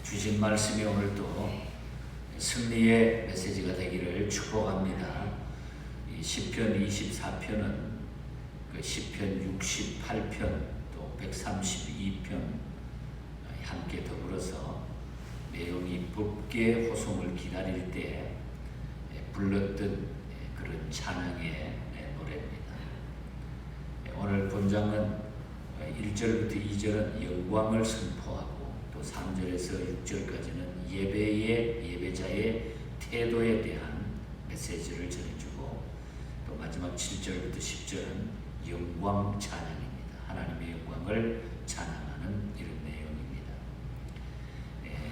주신 말씀이 오늘도 승리의 메시지가 되기를 축복합니다. 이 시편 24편은 그 시편 68편 또 132편 함께 더불어서 내용이 법궤 호송을 기다릴 때 불렀던 그런 찬양의 노래입니다. 오늘 본장은 1절부터 2절은 영광을 선포하고 또 3절에서 6절까지는 예배자의 태도에 대한 메시지를 전해주고 또 마지막 7절부터 10절은 영광 찬양입니다. 하나님의 영광을 찬양하는 이런 내용입니다.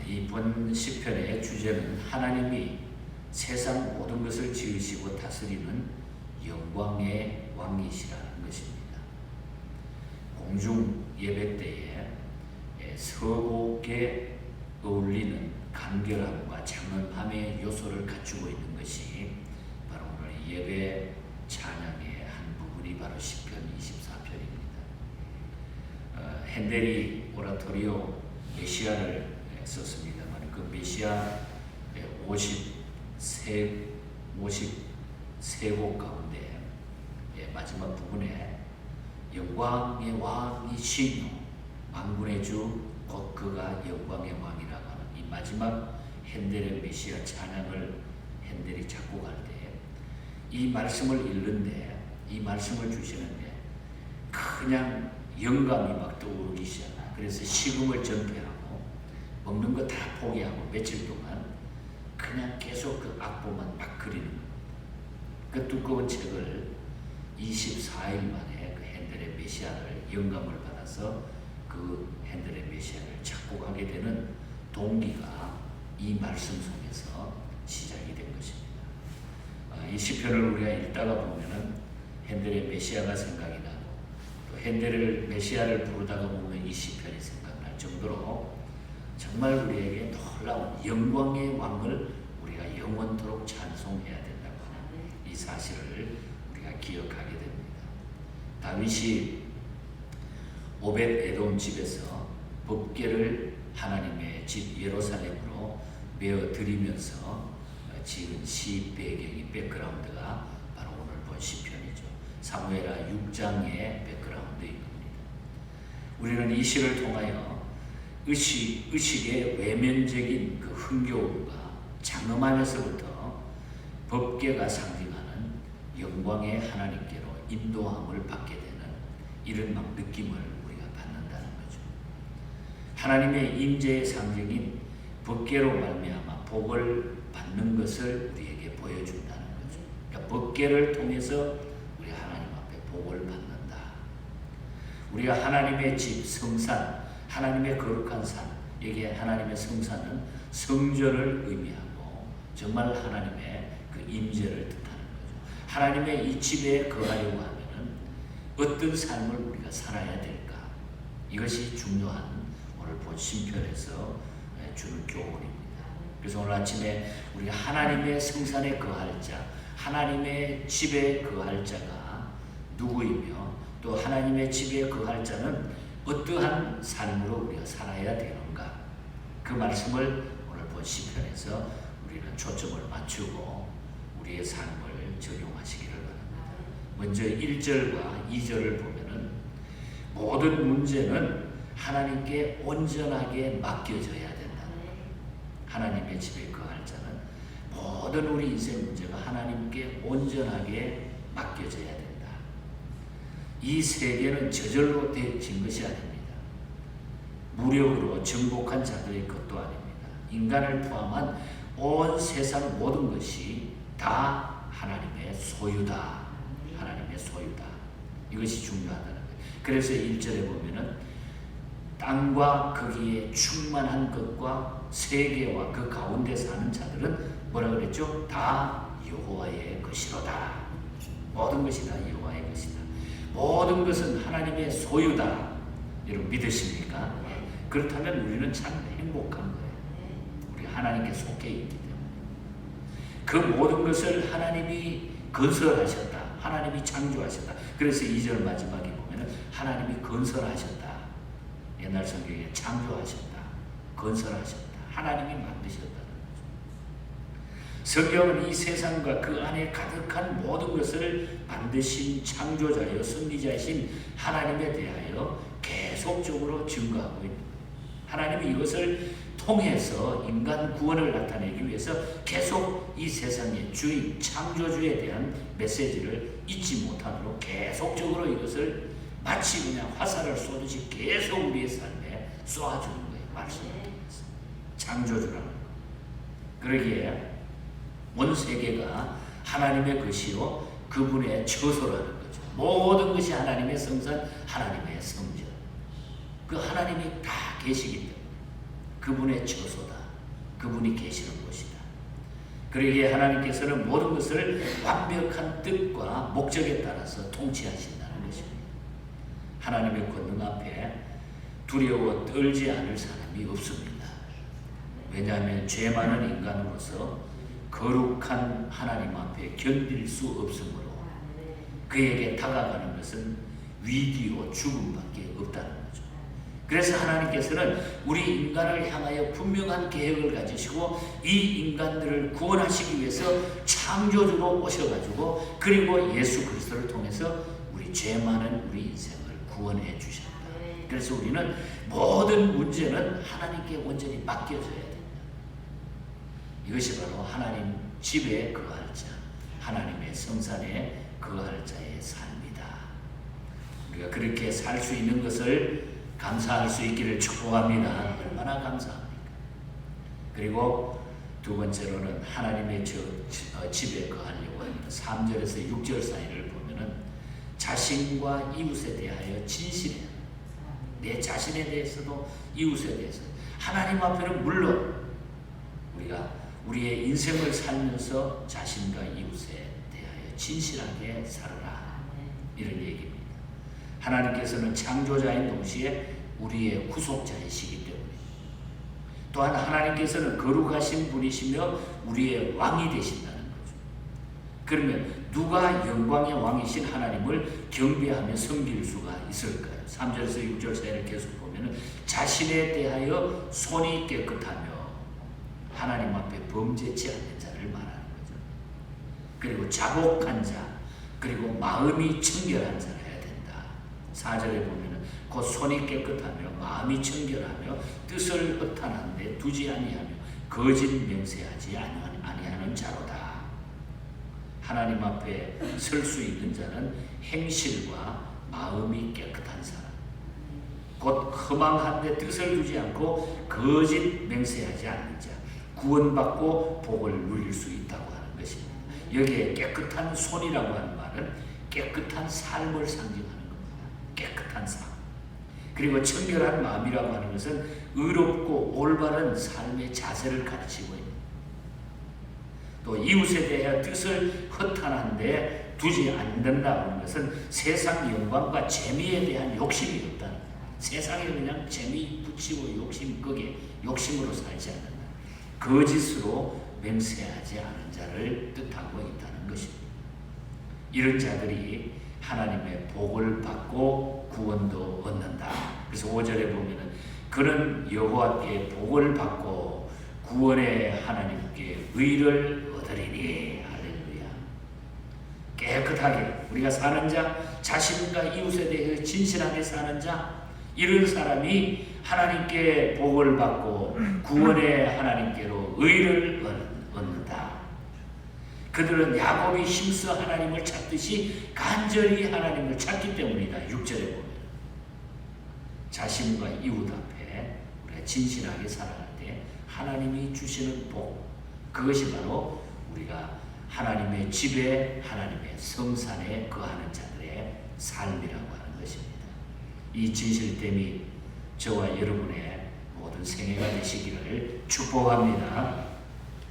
이번 시편의 주제는 하나님이 세상 모든 것을 지으시고 다스리는 영광의 왕이시라는 것입니다. 공중 예배 때에 서곡에 어울리는 간결함과 장엄함의 요소를 갖추고 있는 것이 바로 오늘 예배 찬양의 한 부분이 바로 시편 24편입니다. 핸델이 오라토리오 메시아를 썼습니다만 그 메시아 53곡 가운데 마지막 부분에 영광의 왕이시며 만군의 주 곧 그가 영광의 왕이라고 하는 이 마지막 핸델의 메시아 찬양을 핸델이 작곡할 때 이 말씀을 읽는데 이 말씀을 주시는데 그냥 영감이 막 떠오르기 시작해요. 그래서 식음을 전폐하고 먹는 거 다 포기하고 며칠 동안 그냥 계속 그 악보만 막 그리는 거예요. 그 두꺼운 책을 24일 만에 그 핸델의 메시아를 영감을 받아서 그 핸델의 메시아를 작곡하게 되는 동기가 이 말씀 속에서 시작이 된 것입니다. 이 시편을 우리가 읽다가 보면은 핸델의 메시아가 생각이 나고 또 핸델의 메시아를 부르다가 보면 이 시편이 생각날 정도로 정말 우리에게 놀라운 영광의 왕을 우리가 영원토록 찬송해야 된다고 하는 이 사실을 우리가 기억하게 됩니다. 다윗이 오벳 에돔 집에서 법궤를 하나님의 집 예루살렘으로 메어 드리면서 지은 시 배경이 백그라운드가 바로 오늘 본 시편이죠. 사무엘하 6장의 백그라운드입니다. 우리는 이 시를 통하여 의식의 외면적인 그 흥겨움과 장엄함에서부터 법궤가 상징하는 영광의 하나님께로 인도함을 받게 되는 이런 막 느낌을 하나님의 임재의 상징인 법궤로 말미암아 복을 받는 것을 우리에게 보여준다는 거죠. 그러니까 법궤를 통해서 우리 하나님 앞에 복을 받는다. 우리가 하나님의 집 성산, 하나님의 거룩한 산, 여기에 하나님의 성산은 성전을 의미하고 정말 하나님의 그 임재를 뜻하는 거죠. 하나님의 이 집에 거하려고 하면은 어떤 삶을 우리가 살아야 될까? 이것이 중요한 오늘 본 시편에서 주는 교훈입니다. 그래서 오늘 아침에 우리가 하나님의 성산에 거할 자, 하나님의 집에 거할 자가 누구이며 또 하나님의 집에 거할 자는 어떠한 삶으로 우리가 살아야 되는가? 그 말씀을 오늘 본 시편에서 우리는 초점을 맞추고 우리의 삶을 적용하시기를 바랍니다. 먼저 1절과 2절을 보면은 모든 문제는 하나님께 온전하게 맡겨져야 된다. 하나님의 집에 거할 자는 모든 우리 인생 문제가 하나님께 온전하게 맡겨져야 된다. 이 세계는 저절로 되어진 것이 아닙니다. 무력으로 정복한 자들의 것도 아닙니다. 인간을 포함한 온 세상 모든 것이 다 하나님의 소유다. 하나님의 소유다. 이것이 중요하다는 거예요. 그래서 1절에 보면은 땅과 거기에 충만한 것과 세계와 그 가운데 사는 자들은 뭐라 그랬죠? 다 여호와의 것이로다. 모든 것이 다 여호와의 것이다. 모든 것은 하나님의 소유다. 여러분 믿으십니까? 그렇다면 우리는 참 행복한 거예요. 우리 하나님께 속해 있기 때문에. 그 모든 것을 하나님이 건설하셨다. 하나님이 창조하셨다. 그래서 2절 마지막에 보면 하나님이 건설하셨다. 옛날 성경에 창조하셨다. 건설하셨다. 하나님이 만드셨다는 거죠. 성경은 이 세상과 그 안에 가득한 모든 것을 만드신 창조자여 승리자이신 하나님에 대하여 계속적으로 증거하고 있는 거예요. 하나님이 이것을 통해서 인간 구원을 나타내기 위해서 계속 이 세상의 주인, 창조주에 대한 메시지를 잊지 못하도록 계속적으로 이것을 마치 그냥 화살을 쏘듯이 계속 우리의 삶에 쏘아주는 거예요. 말씀을 통해서. 창조주라는 거. 그러기에 온 세계가 하나님의 것이요 그분의 처소라는 거죠. 모든 것이 하나님의 성산, 하나님의 성전. 그 하나님이 다 계시기 때문에 그분의 처소다. 그분이 계시는 곳이다. 그러기에 하나님께서는 모든 것을 완벽한 뜻과 목적에 따라서 통치하신다는 것입니다. 하나님의 권능 앞에 두려워 떨지 않을 사람이 없습니다. 왜냐하면 죄 많은 인간으로서 거룩한 하나님 앞에 견딜 수 없으므로 그에게 다가가는 것은 위기요 죽음밖에 없다는 거죠. 그래서 하나님께서는 우리 인간을 향하여 분명한 계획을 가지시고 이 인간들을 구원하시기 위해서 창조주로 오셔가지고 그리고 예수 그리스도를 통해서 우리 죄 많은 우리 인생을 구원해 주셨다. 그래서 우리는 모든 문제는 하나님께 온전히 맡겨져야 된다. 이것이 바로 하나님 집에 거할 자, 하나님의 성산에 거할 자의 삶이다. 우리가 그렇게 살 수 있는 것을 감사할 수 있기를 축복합니다. 얼마나 감사합니까? 그리고 두 번째로는 하나님의 집에 거하려고 합니다. 3절에서 6절 사이를 보면은 자신과 이웃에 대하여 진실해야 합니다. 내 자신에 대해서도 이웃에 대해서 하나님 앞에는 물론 우리가 우리의 인생을 살면서 자신과 이웃에 대하여 진실하게 살아라. 이런 얘기입니다. 하나님께서는 창조자인 동시에 우리의 구속자이시기 때문에 또한 하나님께서는 거룩하신 분이시며 우리의 왕이 되신다는 거죠. 그러면 누가 영광의 왕이신 하나님을 경배하며 섬길 수가 있을까요? 3절에서 6절 사이를 계속 보면 자신에 대하여 손이 깨끗하며 하나님 앞에 범죄치 않는 자를 말하는 거죠. 그리고 자복한 자, 그리고 마음이 청결한 자라 해야 된다. 4절에 보면 곧 손이 깨끗하며 마음이 청결하며 뜻을 허탄한데 두지 아니하며 거짓 맹세하지 아니하는 자로다. 하나님 앞에 설 수 있는 자는 행실과 마음이 깨끗한 사람, 곧 허망한데 뜻을 두지 않고 거짓 맹세하지 않는 자, 구원받고 복을 누릴 수 있다고 하는 것입니다. 여기에 깨끗한 손이라고 하는 말은 깨끗한 삶을 상징하는 겁니다. 깨끗한 삶. 그리고 청결한 마음이라고 하는 것은 의롭고 올바른 삶의 자세를 가르치고 있습니다. 또 이웃에 대해 뜻을 허탄한데 두지 않는다고 하는 것은 세상 영광과 재미에 대한 욕심이 없다는 거예요. 세상에 그냥 재미 붙이고 욕심 끄게 욕심으로 살지 않는다. 거짓으로 맹세하지 않은 자를 뜻하고 있다는 것입니다. 이런 자들이 하나님의 복을 받고 구원도 얻는다. 그래서 5절에 보면은 그는 여호와께 복을 받고 구원의 하나님께 의를 얻으리니. 할렐루야. 깨끗하게 우리가 사는 자, 자신과 이웃에 대해 진실하게 사는 자, 이런 사람이 하나님께 복을 받고 구원의 하나님께로 의를 얻는다. 그들은 야곱이 힘써 하나님을 찾듯이 간절히 하나님을 찾기 때문이다. 6절에 보면 자신과 이웃 앞에 우리가 진실하게 살아갈 때 하나님이 주시는 복, 그것이 바로 우리가 하나님의 집에 하나님의 성산에 거하는 자들의 삶이라고 하는 것입니다. 이 진실됨이 저와 여러분의 모든 생애가 되시기를 축복합니다.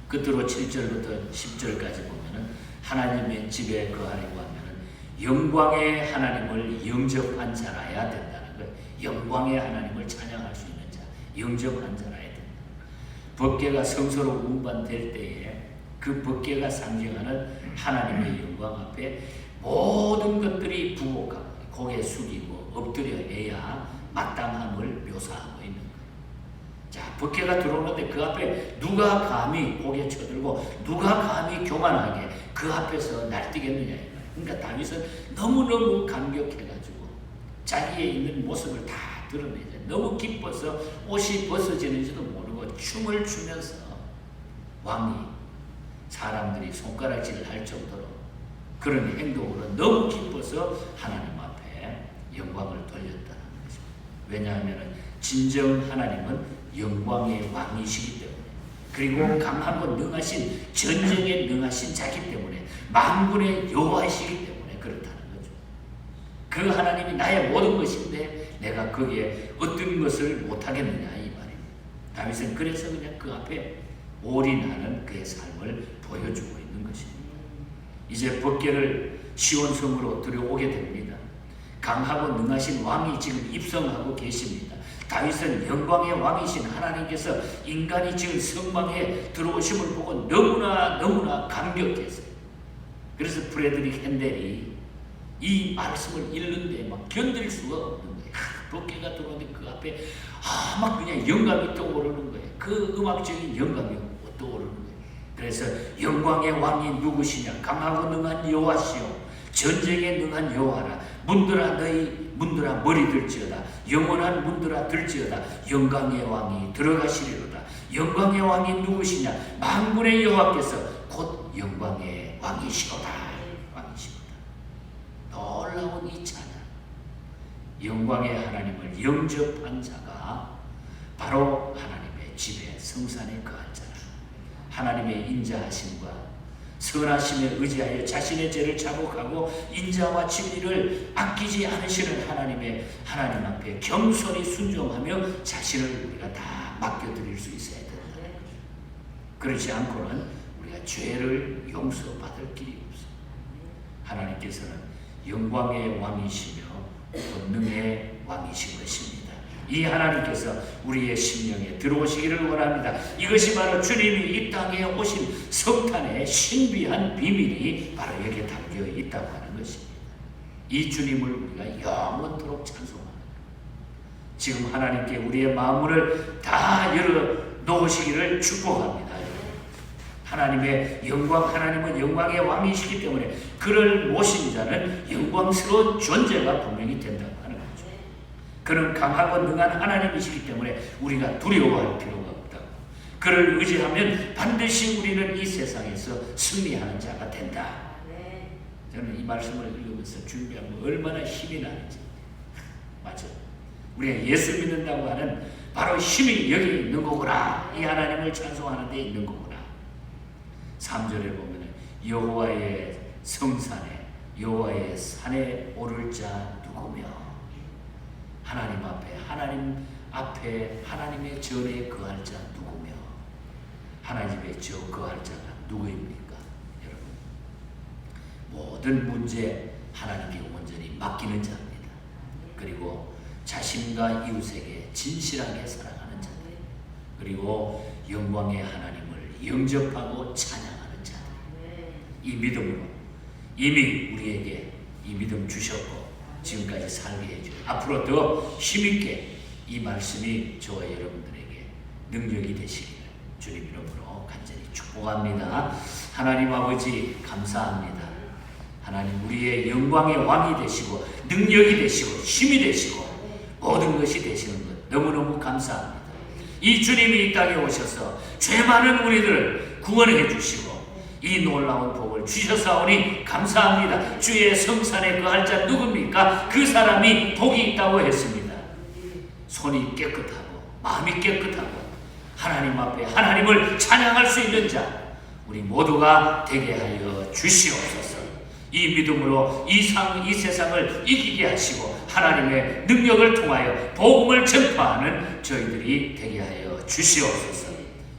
끝으로 7절부터 10절까지 보면은 하나님의 집에 거하려고 하면은 영광의 하나님을 영접한 자라야 된다는 거예요. 영광의 하나님을 찬양할 수 있는 자, 영접한 자라야 된다. 법궤가 성소로 운반될 때에 그 법궤가 상징하는 하나님의 영광 앞에 모든 것들이 부복하고 고개 숙이고 엎드려야 마땅함을 묘사하고 있는 거예요. 자, 법궤가 들어오는데 그 앞에 누가 감히 고개 쳐들고 누가 감히 교만하게 그 앞에서 날뛰겠느냐. 그러니까 다윗은 너무너무 감격해가지고 자기의 있는 모습을 다 드러내죠. 너무 기뻐서 옷이 벗어지는지도 모르고 춤을 추면서 왕이 사람들이 손가락질을 할 정도로 그런 행동으로 너무 기뻐서 하나님 앞에 영광을 돌렸다는 거죠. 왜냐하면 진정 하나님은 영광의 왕이시기 때문에, 그리고 강하고 능하신, 전쟁에 능하신 자기 때문에, 만군의 여호와이시기 때문에 그렇다는 거죠. 그 하나님이 나의 모든 것인데 내가 거기에 어떤 것을 못하겠느냐 이 말입니다. 다윗은 그래서 그냥 그 앞에 올인하는 그의 삶을 보여주고 있는 것입니다. 이제 법궤를 시온성으로 들여오게 됩니다. 강하고 능하신 왕이 지금 입성하고 계십니다. 다윗은 영광의 왕이신 하나님께서 인간이 지금 성막에 들어오심을 보고 너무나 감격했어요. 그래서 프레드릭 핸델이 이 말씀을 읽는데 막 견딜 수가 없는 거예요. 법궤가 들어오는데 그 앞에 막 그냥 영감이 떠오르는 거예요. 그 음악적인 영감이 떠오르는 거예요. 그래서 영광의 왕이 누구시냐? 강하고 능한 여호와시요 전쟁에 능한 여호와라. 문들아 너희 문들아 머리 들지어다. 영원한 문들아 들지어다. 영광의 왕이 들어가시리로다. 영광의 왕이 누구시냐? 만군의 여호와께서 곧 영광의 왕이시로다. 왕이시로다. 놀라운 이 찬양. 영광의 하나님을 영접한 자가 바로 하나님의 집에 성산에 거할 자라. 하나님의 인자하심과 선하심에 의지하여 자신의 죄를 자복하고 인자와 진리를 아끼지 않으시는 하나님 앞에 겸손히 순종하며 자신을 우리가 다 맡겨드릴 수 있어야 된다. 그렇지 않고는 우리가 죄를 용서받을 길이 없어. 하나님께서는 영광의 왕이시며 권능의 왕이신 것입니다. 이 하나님께서 우리의 심령에 들어오시기를 원합니다. 이것이 바로 주님이 이 땅에 오신 성탄의 신비한 비밀이 바로 여기에 담겨 있다고 하는 것입니다. 이 주님을 우리가 영원토록 찬송합니다. 지금 하나님께 우리의 마음을 다 열어놓으시기를 축복합니다. 하나님의 영광, 하나님은 영광의 왕이시기 때문에 그를 모신 자는 영광스러운 존재가 분명히 된다고 하는 거죠. 그는 강하고 능한 하나님이시기 때문에 우리가 두려워할 필요가 없다고. 그를 의지하면 반드시 우리는 이 세상에서 승리하는 자가 된다. 저는 이 말씀을 읽으면서 준비하면 얼마나 힘이 나는지. 맞죠? 우리가 예수 믿는다고 하는 바로 힘이 여기 있는 거구나. 이 하나님을 찬송하는 데 있는 거구나. 3절에 보면 여호와의 성산에 여호와의 산에 오를 자 누구며, 하나님 앞에 하나님의 전에 거할 자 누구며, 하나님의 저 거할 자가 누구입니까? 여러분, 모든 문제 하나님께 온전히 맡기는 자입니다. 그리고 자신과 이웃에게 진실하게 사랑하는 자들, 그리고 영광의 하나님을 영접하고 찬양하는 자들. 이 믿음으로 이미 우리에게 이 믿음 주셨고 지금까지 살게 해주고 앞으로 더 힘있게 이 말씀이 저와 여러분들에게 능력이 되시기를 주님 이름으로 간절히 축복합니다. 하나님 아버지 감사합니다. 하나님 우리의 영광의 왕이 되시고 능력이 되시고 힘이 되시고 모든 것이 되시는 것 너무너무 감사합니다. 이 주님이 이 땅에 오셔서 죄 많은 우리들을 구원해 주시고 이 놀라운 복을 주셔사오니 감사합니다. 주의 성산에 거할 자 누굽니까? 그 사람이 복이 있다고 했습니다. 손이 깨끗하고 마음이 깨끗하고 하나님 앞에 하나님을 찬양할 수 있는 자 우리 모두가 되게 하여 주시옵소서. 이 믿음으로 이 세상을 이기게 하시고 하나님의 능력을 통하여 복음을 전파하는 저희들이 되게 하여 주시옵소서.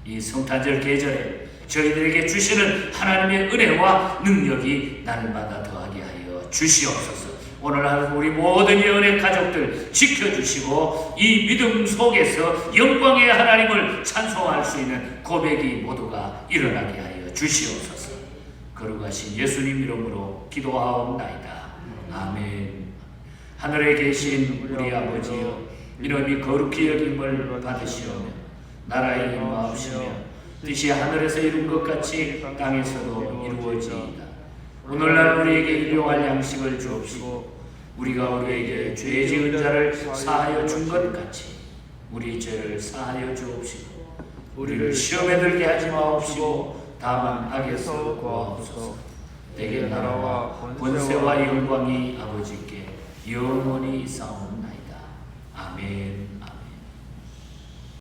이 성탄절 계절에 저희들에게 주시는 하나님의 은혜와 능력이 날마다 더하게 하여 주시옵소서. 오늘 하루 우리 모든 예언의 가족들 지켜주시고 이 믿음 속에서 영광의 하나님을 찬송할 수 있는 고백이 모두가 일어나게 하여 주시옵소서. 거룩하신 예수님 이름으로 기도하옵나이다. 아멘. 하늘에 계신 우리 아버지여, 이름이 거룩히 여김을 받으시오며 나라에 임하옵시며 뜻이 하늘에서 이룬 것 같이 땅에서도 이루어지이다. 오늘날 우리에게 일용할 양식을 주옵시고 우리가 우리에게 죄 지은 자를 사하여 준 것 같이 우리 죄를 사하여 주옵시고 우리를 시험에 들게 하지 마옵시고 다만 악에서 구하옵소서. 내게 나라와 권세와 영광이 아버지께 영원히 있사옵나이다. 아멘.